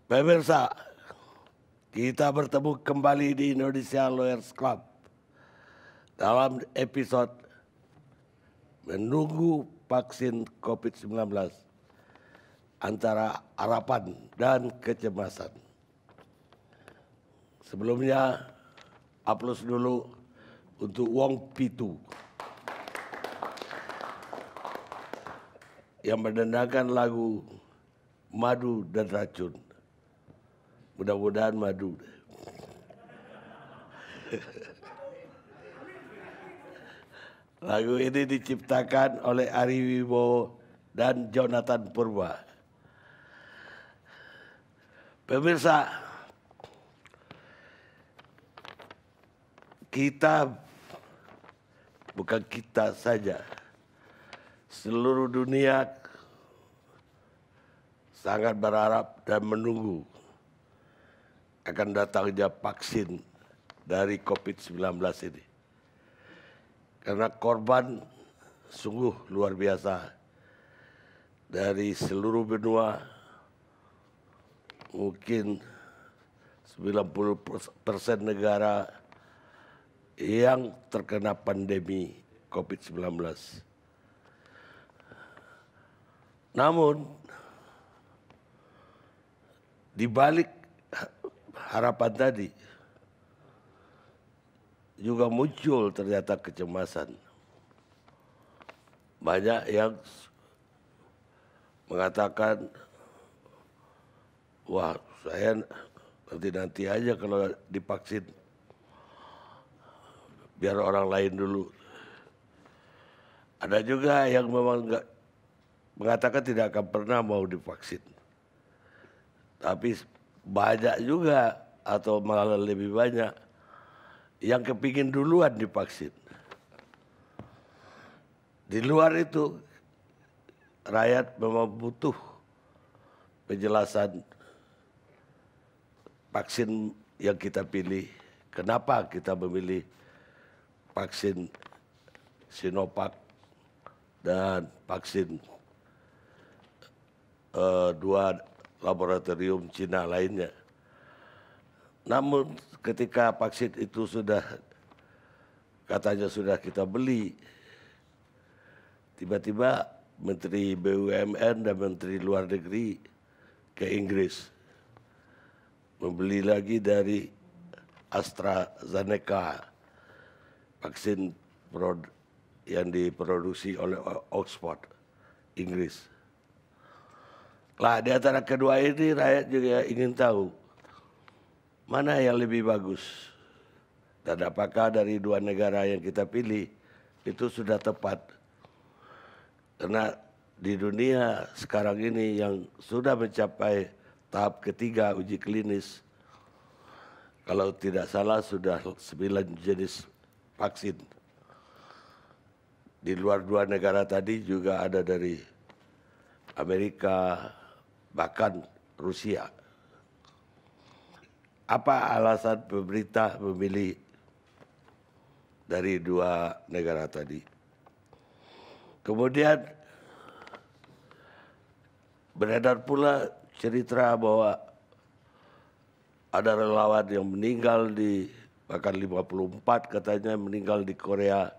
Pemirsa, kita bertemu kembali di Indonesia Lawyers Club dalam episode menunggu vaksin COVID-19 antara harapan dan kecemasan. Sebelumnya, aplaus dulu untuk Wong Pitu yang mendendangkan lagu Madu dan Racun. Mudah-mudahan madu. Lagu ini diciptakan oleh Ari Wibowo dan Jonathan Purba. Pemirsa, bukan kita saja, seluruh dunia sangat berharap dan menunggu akan datangnya vaksin dari COVID-19 ini. Karena korban sungguh luar biasa dari seluruh benua, mungkin 90% negara yang terkena pandemi COVID-19. Namun, di balik harapan tadi juga muncul ternyata kecemasan. Banyak yang mengatakan, wah saya nanti aja kalau divaksin, biar orang lain dulu. Ada juga yang memang mengatakan tidak akan pernah mau divaksin. Tapi banyak juga atau malah lebih banyak yang kepingin duluan divaksin. Di luar itu, rakyat memang butuh penjelasan vaksin yang kita pilih. Kenapa kita memilih vaksin Sinovac dan vaksin dua laboratorium Cina lainnya. Namun ketika vaksin itu katanya sudah kita beli, tiba-tiba Menteri BUMN dan Menteri Luar Negeri ke Inggris membeli lagi dari AstraZeneca, vaksin yang diproduksi oleh Oxford, Inggris. Lah di antara kedua ini rakyat juga ingin tahu mana yang lebih bagus dan apakah dari dua negara yang kita pilih itu sudah tepat. Karena di dunia sekarang ini yang sudah mencapai tahap ketiga uji klinis, kalau tidak salah sudah 9 jenis vaksin. Di luar dua negara tadi juga ada dari Amerika, bahkan Rusia. Apa alasan pemerintah memilih dari dua negara tadi? Kemudian beredar pula cerita bahwa ada relawan yang meninggal bahkan 54 katanya meninggal di Korea.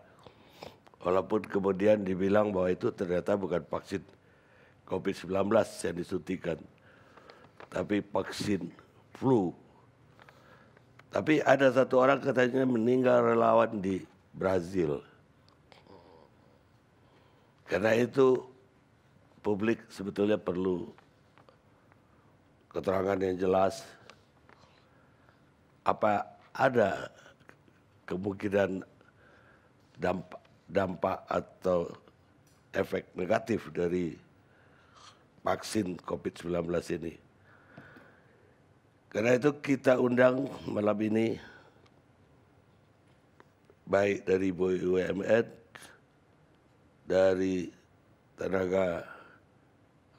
Walaupun kemudian dibilang bahwa itu ternyata bukan vaksin COVID-19 yang disuntikan, tapi vaksin flu. Tapi ada satu orang katanya meninggal relawan di Brazil. Karena itu publik sebetulnya perlu keterangan yang jelas. Apa ada kemungkinan dampak atau efek negatif dari vaksin COVID-19 ini. Karena itu kita undang malam ini baik dari BUMN, dari tenaga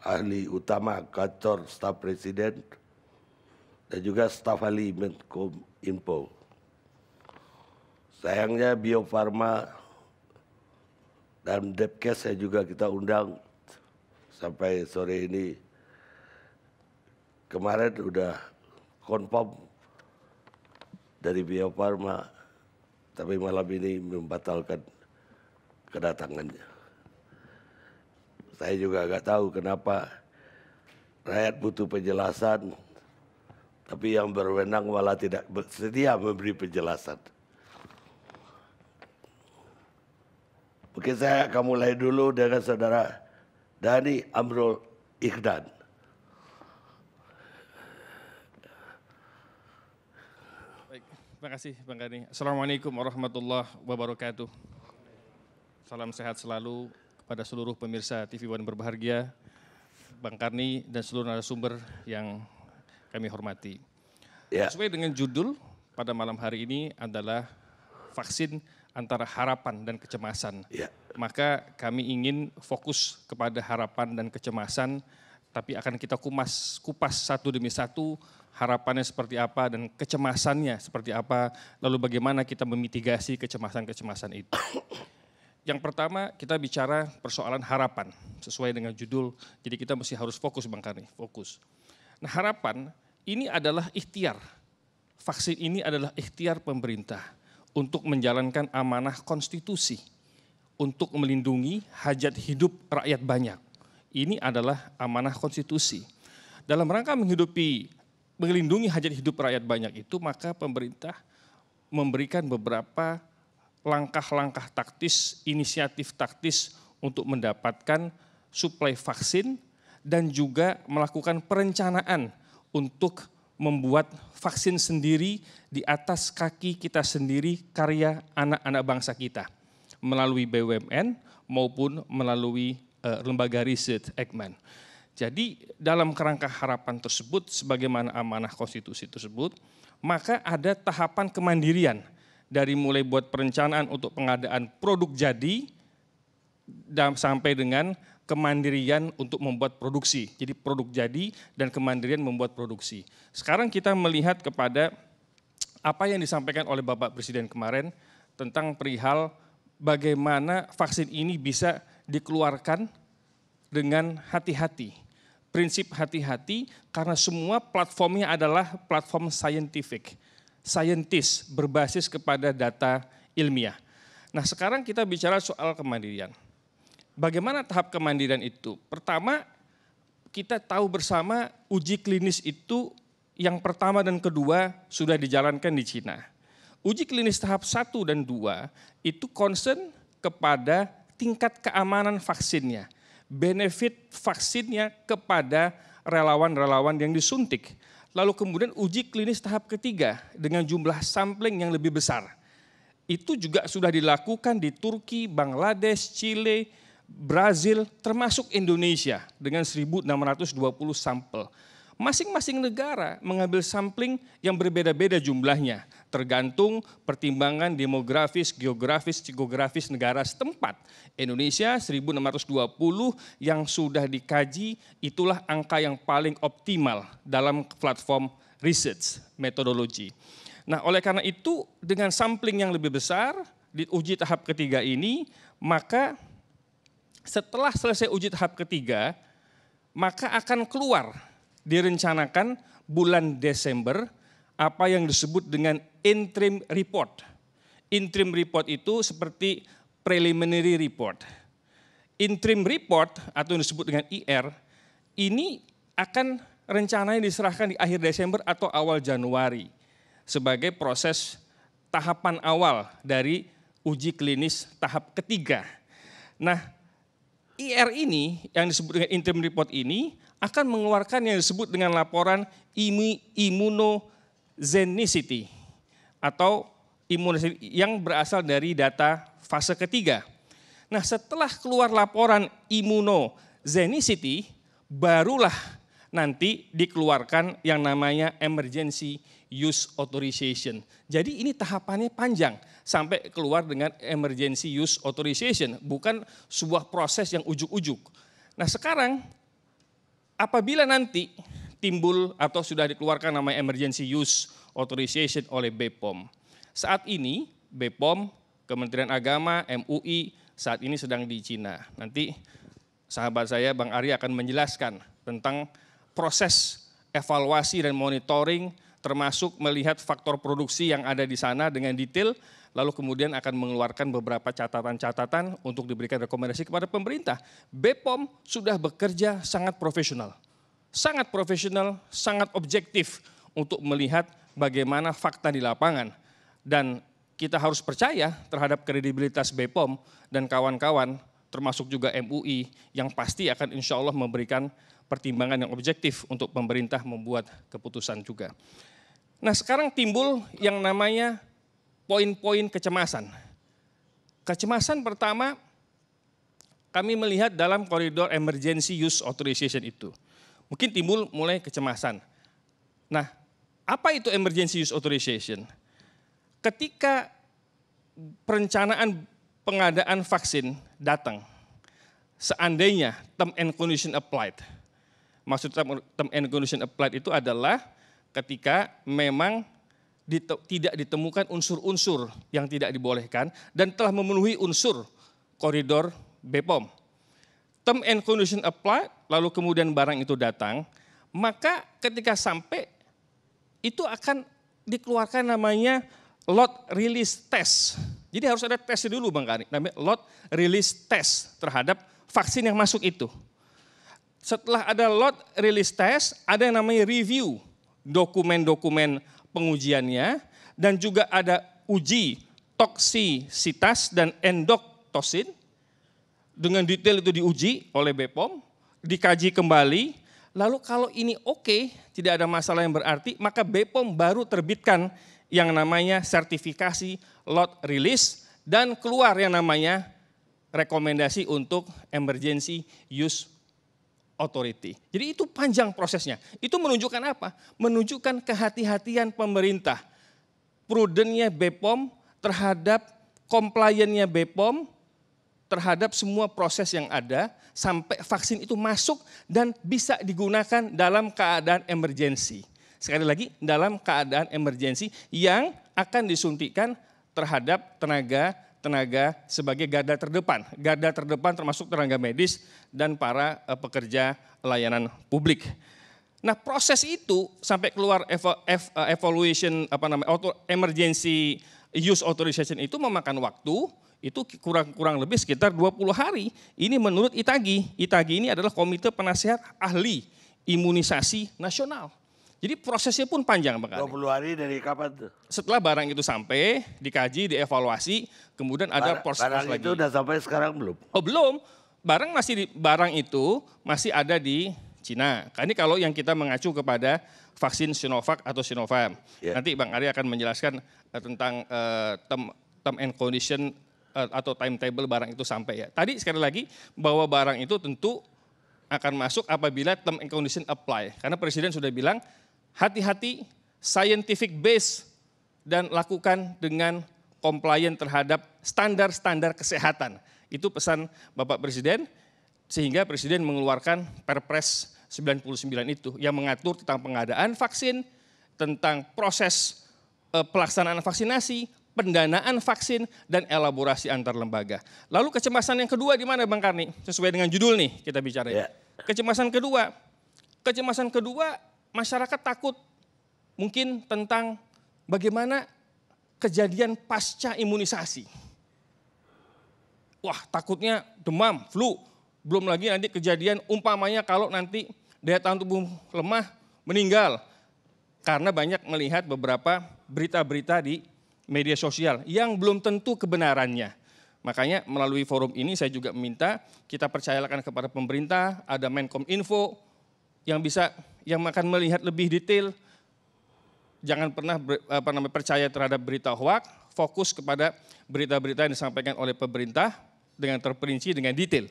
ahli utama kantor staf presiden, dan juga staf ahli Menkominfo. Sayangnya Bio Farma dan Depkes saya juga kita undang sampai sore ini kemarin udah confirm dari Bio Farma, tapi malam ini membatalkan kedatangannya. Saya juga nggak tahu kenapa rakyat butuh penjelasan, tapi yang berwenang malah tidak bersedia memberi penjelasan. Mungkin saya akan mulai dulu dengan saudara Dhani Amrul Ikhdan. Baik, terima kasih Bang Karni. Assalamualaikum warahmatullahi wabarakatuh. Salam sehat selalu kepada seluruh pemirsa TV One berbahagia, Bang Karni dan seluruh narasumber yang kami hormati. Ya. Sesuai dengan judul pada malam hari ini adalah vaksin antara harapan dan kecemasan. Ya. Maka kami ingin fokus kepada harapan dan kecemasan, tapi akan kita kupas satu demi satu, harapannya seperti apa dan kecemasannya seperti apa, lalu bagaimana kita memitigasi kecemasan-kecemasan itu. Yang pertama kita bicara persoalan harapan, sesuai dengan judul, jadi kita mesti harus fokus Bang Karni, fokus. Nah harapan ini adalah ikhtiar, vaksin ini adalah ikhtiar pemerintah untuk menjalankan amanah konstitusi, untuk melindungi hajat hidup rakyat banyak. Ini adalah amanah konstitusi. Dalam rangka melindungi hajat hidup rakyat banyak itu, maka pemerintah memberikan beberapa langkah-langkah taktis, inisiatif taktis untuk mendapatkan suplai vaksin dan juga melakukan perencanaan untuk membuat vaksin sendiri di atas kaki kita sendiri, karya anak-anak bangsa kita, melalui BUMN maupun melalui lembaga riset Eijkman. Jadi dalam kerangka harapan tersebut, sebagaimana amanah konstitusi tersebut, maka ada tahapan kemandirian, dari mulai buat perencanaan untuk pengadaan produk jadi, dan sampai dengan kemandirian untuk membuat produksi. Jadi produk jadi dan kemandirian membuat produksi. Sekarang kita melihat kepada apa yang disampaikan oleh Bapak Presiden kemarin tentang perihal bagaimana vaksin ini bisa dikeluarkan dengan hati-hati. Prinsip hati-hati karena semua platformnya adalah platform scientific. Saintis berbasis kepada data ilmiah. Nah sekarang kita bicara soal kemandirian. Bagaimana tahap kemandirian itu? Pertama, kita tahu bersama uji klinis itu yang pertama dan kedua sudah dijalankan di Cina. Uji klinis tahap 1 dan 2 itu concern kepada tingkat keamanan vaksinnya, benefit vaksinnya kepada relawan-relawan yang disuntik. Lalu kemudian uji klinis tahap ketiga dengan jumlah sampling yang lebih besar. Itu juga sudah dilakukan di Turki, Bangladesh, Chile, Brazil, termasuk Indonesia dengan 1.620 sampel. Masing-masing negara mengambil sampling yang berbeda-beda jumlahnya, tergantung pertimbangan demografis, geografis, psikografis negara setempat. Indonesia 1.620 yang sudah dikaji, itulah angka yang paling optimal dalam platform research metodologi. Nah oleh karena itu dengan sampling yang lebih besar di uji tahap ketiga ini, maka setelah selesai uji tahap ketiga, maka akan keluar, direncanakan bulan Desember, apa yang disebut dengan interim report. Interim report itu seperti preliminary report. Interim report atau yang disebut dengan IR, ini akan rencananya diserahkan di akhir Desember atau awal Januari sebagai proses tahapan awal dari uji klinis tahap ketiga. Nah, IR ini yang disebut dengan interim report ini akan mengeluarkan yang disebut dengan laporan immunogenicity atau imunisasi yang berasal dari data fase ketiga. Nah setelah keluar laporan immunogenicity, barulah nanti dikeluarkan yang namanya emergency use authorization. Jadi ini tahapannya panjang sampai keluar dengan emergency use authorization, bukan sebuah proses yang ujuk-ujuk. Nah sekarang apabila nanti timbul atau sudah dikeluarkan nama emergency use authorization oleh BPOM. Saat ini BPOM, Kementerian Agama, MUI saat ini sedang di Cina. Nanti sahabat saya Bang Ari akan menjelaskan tentang proses evaluasi dan monitoring, termasuk melihat faktor produksi yang ada di sana dengan detail, lalu kemudian akan mengeluarkan beberapa catatan-catatan untuk diberikan rekomendasi kepada pemerintah. BPOM sudah bekerja sangat profesional, sangat objektif untuk melihat bagaimana fakta di lapangan. Dan kita harus percaya terhadap kredibilitas BPOM dan kawan-kawan, termasuk juga MUI, yang pasti akan insya Allah memberikan pertimbangan yang objektif untuk pemerintah membuat keputusan juga. Nah, sekarang timbul yang namanya poin-poin kecemasan. Kecemasan pertama, kami melihat dalam koridor emergency use authorization itu. Mungkin timbul mulai kecemasan. Nah, apa itu emergency use authorization? Ketika perencanaan pengadaan vaksin datang, seandainya term and condition applied. Maksud term and condition applied itu adalah ketika memang tidak ditemukan unsur-unsur yang tidak dibolehkan dan telah memenuhi unsur koridor BPOM. Term and condition applied, lalu kemudian barang itu datang, maka ketika sampai itu akan dikeluarkan namanya lot release test. Jadi harus ada tes dulu Bang Kani, namanya lot release test terhadap vaksin yang masuk itu. Setelah ada lot release test, ada yang namanya review dokumen-dokumen pengujiannya, dan juga ada uji toksisitas dan endoktosin. Dengan detail itu diuji oleh BPOM, dikaji kembali, lalu kalau ini oke, tidak ada masalah yang berarti, maka BPOM baru terbitkan yang namanya sertifikasi lot release dan keluar yang namanya rekomendasi untuk emergency use authority. Jadi itu panjang prosesnya. Itu menunjukkan apa? Menunjukkan kehati-hatian pemerintah. Prudennya BPOM terhadap compliance-nya BPOM terhadap semua proses yang ada sampai vaksin itu masuk dan bisa digunakan dalam keadaan emergensi. Sekali lagi, dalam keadaan emergensi yang akan disuntikan terhadap tenaga sebagai garda terdepan. Garda terdepan termasuk tenaga medis dan para pekerja layanan publik. Nah, proses itu sampai keluar evaluation emergency use authorization itu memakan waktu, itu kurang lebih sekitar 20 hari. Ini menurut ITAGI. ITAGI ini adalah Komite Penasehat Ahli Imunisasi Nasional. Jadi prosesnya pun panjang Bang Kani. 20 hari dari kapan tuh? Setelah barang itu sampai, dikaji, dievaluasi, kemudian ada proses lagi. Barang itu udah sampai sekarang belum? Oh belum, barang itu masih ada di Cina. Ini kalau yang kita mengacu kepada vaksin Sinovac atau Sinovac. Yeah. Nanti Bang Ari akan menjelaskan tentang term and condition atau timetable barang itu sampai ya. Tadi sekali lagi bahwa barang itu tentu akan masuk apabila term and condition apply. Karena Presiden sudah bilang, hati-hati, scientific base, dan lakukan dengan compliant terhadap standar-standar kesehatan. Itu pesan Bapak Presiden, sehingga Presiden mengeluarkan Perpres 99 itu, yang mengatur tentang pengadaan vaksin, tentang proses pelaksanaan vaksinasi, pendanaan vaksin, dan elaborasi antar lembaga. Lalu kecemasan yang kedua di mana Bang Karni? Sesuai dengan judul nih kita bicara. Yeah. Kecemasan kedua, masyarakat takut mungkin tentang bagaimana kejadian pasca imunisasi. Wah, takutnya demam, flu, belum lagi nanti kejadian umpamanya kalau nanti daya tahan tubuh lemah, meninggal. Karena banyak melihat beberapa berita-berita di media sosial yang belum tentu kebenarannya. Makanya melalui forum ini saya juga meminta kita percayakan kepada pemerintah, ada Menkominfo yang akan melihat lebih detail. Jangan pernah percaya terhadap berita hoax, fokus kepada berita-berita yang disampaikan oleh pemerintah dengan terperinci, dengan detail.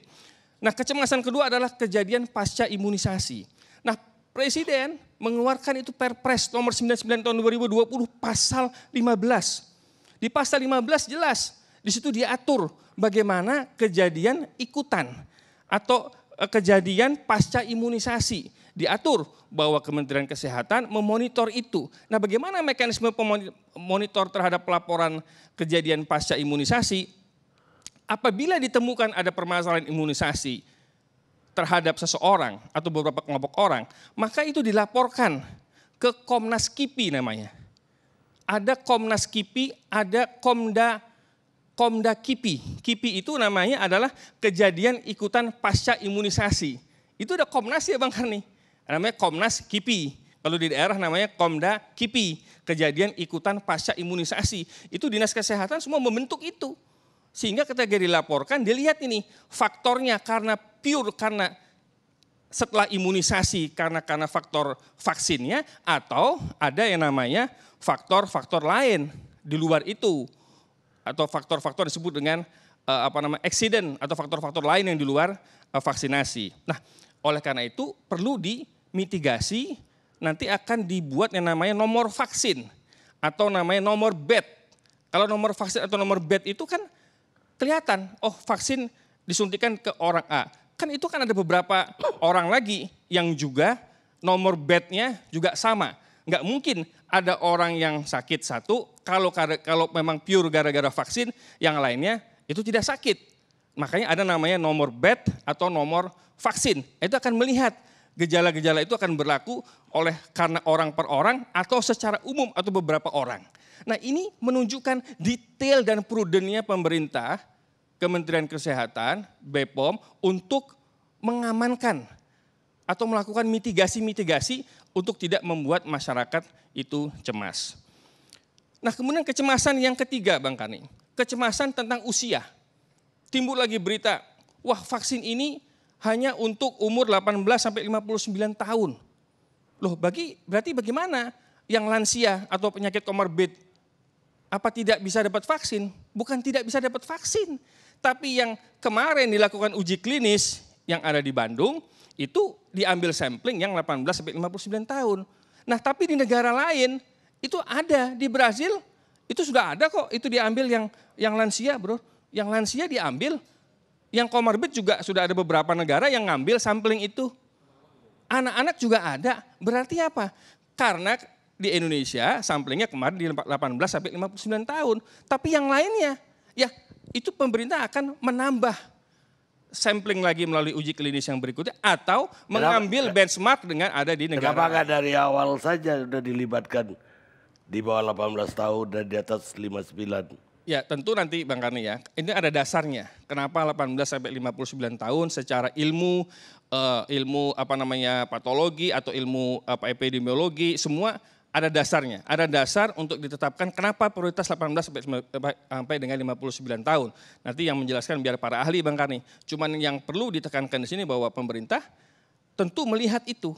Nah, kecemasan kedua adalah kejadian pasca imunisasi. Nah, Presiden mengeluarkan itu Perpres nomor 99 tahun 2020 pasal 15. Di pasal 15 jelas, di situ diatur bagaimana kejadian ikutan atau kejadian pasca imunisasi. Diatur bahwa Kementerian Kesehatan memonitor itu. Nah, bagaimana mekanisme monitor terhadap pelaporan kejadian pasca imunisasi? Apabila ditemukan ada permasalahan imunisasi, terhadap seseorang atau beberapa kelompok orang, maka itu dilaporkan ke Komnas KIPI namanya. Ada Komnas KIPI, ada Komda KIPI. KIPI itu namanya adalah kejadian ikutan pasca imunisasi. Itu ada Komnas ya Bang Karni. Namanya Komnas KIPI. Kalau di daerah namanya Komda KIPI. Kejadian ikutan pasca imunisasi. Itu Dinas Kesehatan semua membentuk itu. Sehingga ketika dilaporkan, dilihat ini faktornya karena setelah imunisasi karena faktor vaksinnya, atau ada yang namanya faktor-faktor lain di luar itu, atau faktor-faktor disebut dengan accident atau faktor-faktor lain yang di luar vaksinasi. Nah, oleh karena itu perlu dimitigasi, nanti akan dibuat yang namanya nomor vaksin atau namanya nomor bed. Kalau nomor vaksin atau nomor bed itu kan kelihatan, oh vaksin disuntikan ke orang A. Kan itu kan ada beberapa orang lagi yang juga nomor bednya juga sama. Nggak mungkin ada orang yang sakit satu, kalau memang pure gara-gara vaksin, yang lainnya itu tidak sakit. Makanya ada namanya nomor bed atau nomor vaksin. Itu akan melihat gejala-gejala itu akan berlaku karena orang per orang atau secara umum atau beberapa orang. Nah ini menunjukkan detail dan prudennya pemerintah, Kementerian Kesehatan, BPOM untuk mengamankan atau melakukan mitigasi-mitigasi untuk tidak membuat masyarakat itu cemas. Nah kemudian kecemasan yang ketiga Bang Kani, kecemasan tentang usia. Timbul lagi berita, wah vaksin ini hanya untuk umur 18 sampai 59 tahun. Loh berarti bagaimana yang lansia atau penyakit komorbid? Apa tidak bisa dapat vaksin? Bukan tidak bisa dapat vaksin. Tapi yang kemarin dilakukan uji klinis yang ada di Bandung, itu diambil sampling yang 18 sampai 59 tahun. Nah tapi di negara lain, itu ada di Brazil, itu sudah ada kok, itu diambil yang lansia bro. Yang lansia diambil, yang komorbid juga sudah ada beberapa negara yang ngambil sampling itu. Anak-anak juga ada, berarti apa? Karena di Indonesia samplingnya kemarin di 18 sampai 59 tahun. Tapi yang lainnya, ya itu pemerintah akan menambah sampling lagi melalui uji klinis yang berikutnya atau mengambil benchmark dengan ada di negara. Kenapa nggak dari awal saja sudah dilibatkan di bawah 18 tahun dan di atas 59? Ya tentu nanti Bang Karni ya, ini ada dasarnya. Kenapa 18 sampai 59 tahun secara ilmu patologi atau ilmu epidemiologi semua ada dasarnya. Ada dasar untuk ditetapkan kenapa prioritas 18 sampai dengan 59 tahun. Nanti yang menjelaskan biar para ahli Bang Karni. Cuman yang perlu ditekankan di sini bahwa pemerintah tentu melihat itu.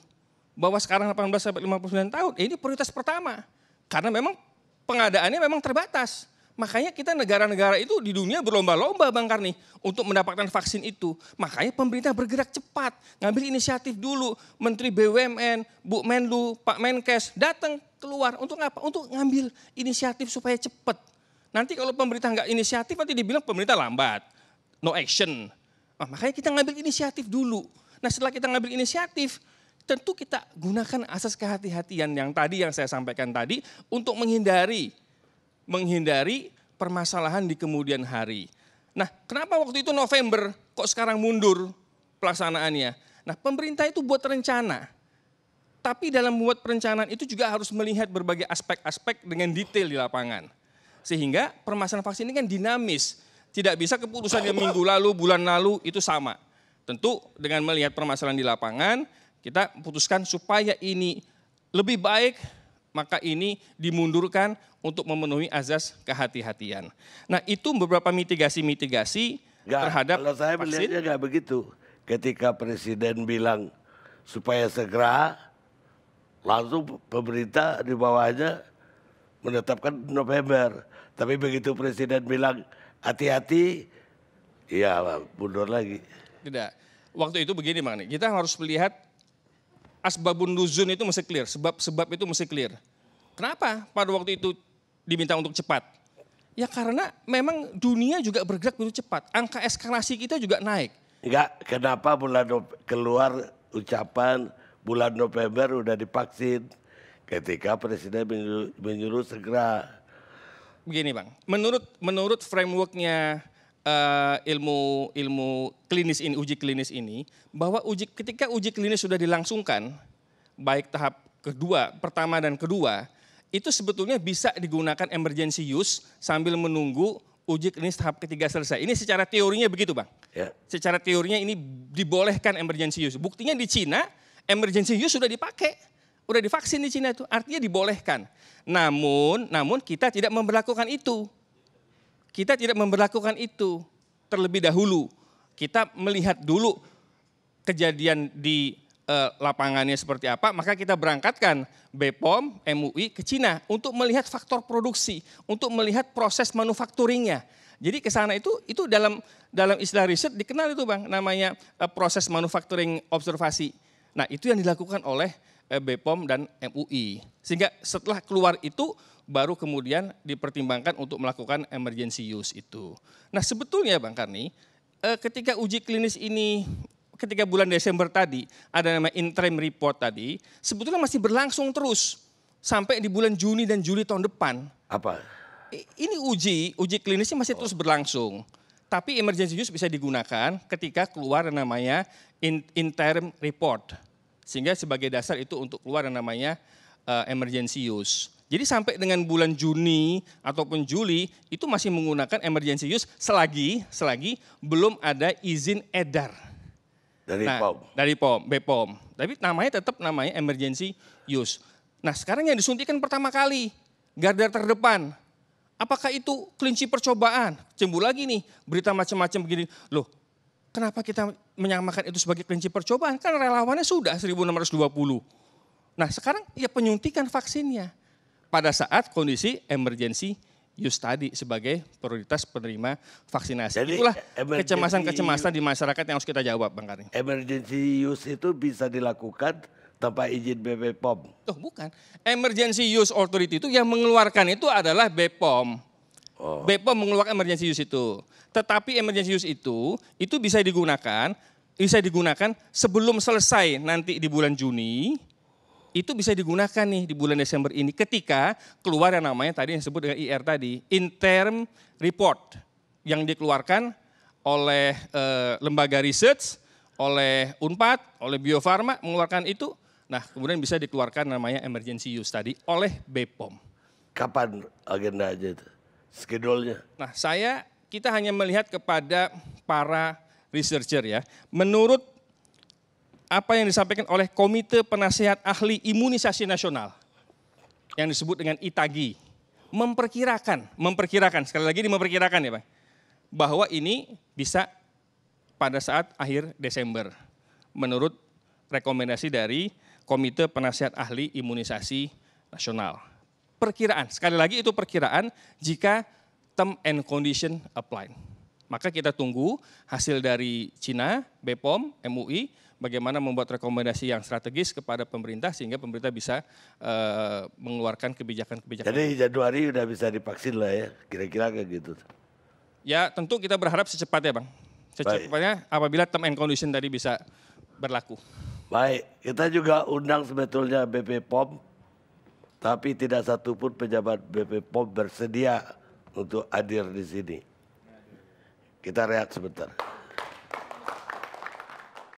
Bahwa sekarang 18 sampai 59 tahun ini prioritas pertama. Karena memang pengadaannya memang terbatas. Makanya kita negara-negara itu di dunia berlomba-lomba Bang Karni untuk mendapatkan vaksin itu. Makanya pemerintah bergerak cepat, ngambil inisiatif dulu. Menteri BUMN, Bu Menlu, Pak Menkes datang keluar untuk apa? Untuk ngambil inisiatif supaya cepat. Nanti kalau pemerintah nggak inisiatif nanti dibilang pemerintah lambat, no action. Nah, makanya kita ngambil inisiatif dulu. Nah setelah kita ngambil inisiatif, tentu kita gunakan asas kehati-hatian yang saya sampaikan tadi untuk menghindari permasalahan di kemudian hari. Nah, kenapa waktu itu November kok sekarang mundur pelaksanaannya? Nah, pemerintah itu buat rencana. Tapi dalam membuat perencanaan itu juga harus melihat berbagai aspek-aspek dengan detail di lapangan. Sehingga permasalahan vaksin ini kan dinamis. Tidak bisa keputusan yang minggu lalu, bulan lalu itu sama. Tentu dengan melihat permasalahan di lapangan, kita putuskan supaya ini lebih baik, maka ini dimundurkan untuk memenuhi azas kehati-hatian. Nah itu beberapa mitigasi terhadap kalau saya melihatnya nggak begitu. Ketika Presiden bilang supaya segera, langsung pemerintah di bawahnya menetapkan November. Tapi begitu Presiden bilang hati-hati, ya mundur lagi. Tidak, waktu itu begini Bang, kita harus melihat asbabun nuzul itu mesti clear, sebab-sebab itu mesti clear. Kenapa pada waktu itu diminta untuk cepat? Ya karena memang dunia juga bergerak begitu cepat. Angka eskalasi kita juga naik. Enggak, kenapa keluar ucapan bulan November udah divaksin ketika Presiden menyuruh segera. Begini Bang, menurut frameworknya ilmu klinis ini, uji klinis ini, bahwa ketika uji klinis sudah dilangsungkan, baik tahap pertama dan kedua, itu sebetulnya bisa digunakan emergency use sambil menunggu uji klinis tahap ketiga selesai. Ini secara teorinya begitu, Bang. Ya. Secara teorinya ini dibolehkan emergency use. Buktinya di Cina emergency use sudah dipakai, udah divaksin di Cina itu, artinya dibolehkan. Namun kita tidak memberlakukan itu. Kita tidak memberlakukan itu terlebih dahulu. Kita melihat dulu kejadian di lapangannya seperti apa, maka kita berangkatkan BPOM, MUI ke Cina untuk melihat faktor produksi, untuk melihat proses manufakturingnya. Jadi ke sana itu dalam istilah riset dikenal itu, Bang, namanya proses manufacturing observasi. Nah, itu yang dilakukan oleh BPOM dan MUI. Sehingga setelah keluar itu baru kemudian dipertimbangkan untuk melakukan emergency use itu. Nah, sebetulnya Bang Karni, ketika uji klinis ini, ketika bulan Desember tadi, ada nama interim report tadi, sebetulnya masih berlangsung terus sampai di bulan Juni dan Juli tahun depan. Apa? Ini uji klinisnya masih terus berlangsung. Tapi emergency use bisa digunakan ketika keluar yang namanya interim report. Sehingga sebagai dasar itu untuk keluar yang namanya emergency use. Jadi sampai dengan bulan Juni ataupun Juli itu masih menggunakan emergency use selagi belum ada izin edar. Dari POM. Dari BPOM. Tapi namanya tetap namanya emergency use. Nah, sekarang yang disuntikan pertama kali, garda terdepan. Apakah itu kelinci percobaan? Cemburu lagi nih, berita macam-macam begini. Loh, kenapa kita menyamakan itu sebagai kelinci percobaan? Kan relawannya sudah 1.620. Nah, sekarang ya penyuntikan vaksinnya pada saat kondisi emergency use tadi sebagai prioritas penerima vaksinasi. Jadi, itulah kecemasan-kecemasan di masyarakat yang harus kita jawab, Bang Karni. Emergency use itu bisa dilakukan tanpa izin BPOM. Oh, bukan. Emergency use authority itu yang mengeluarkan itu adalah BPOM. BPOM mengeluarkan emergency use itu. Tetapi emergency use itu bisa digunakan sebelum selesai nanti di bulan Juni. Itu bisa digunakan nih di bulan Desember ini ketika keluar yang namanya tadi yang disebut dengan IR tadi, interim report yang dikeluarkan oleh lembaga research, oleh Unpad, oleh Bio Farma mengeluarkan itu. Nah, kemudian bisa dikeluarkan namanya emergency use tadi oleh BPOM. Kapan agendanya itu? Skedulnya? Nah, kita hanya melihat kepada para researcher ya. Menurut apa yang disampaikan oleh Komite Penasehat Ahli Imunisasi Nasional yang disebut dengan ITAGI, memperkirakan, sekali lagi memperkirakan ya Bang, bahwa ini bisa pada saat akhir Desember menurut rekomendasi dari Komite Penasehat Ahli Imunisasi Nasional. Perkiraan, sekali lagi itu perkiraan jika term and condition apply. Maka kita tunggu hasil dari Cina, BPOM, MUI, bagaimana membuat rekomendasi yang strategis kepada pemerintah sehingga pemerintah bisa mengeluarkan kebijakan-kebijakan. Jadi Januari udah bisa divaksin lah ya, kira-kira kayak gitu. Ya tentu kita berharap secepatnya Bang. Secepatnya apabila term and condition tadi bisa berlaku. Baik, kita juga undang sebetulnya BPOM, tapi tidak satupun pejabat BPOM bersedia untuk hadir di sini. Kita rehat sebentar.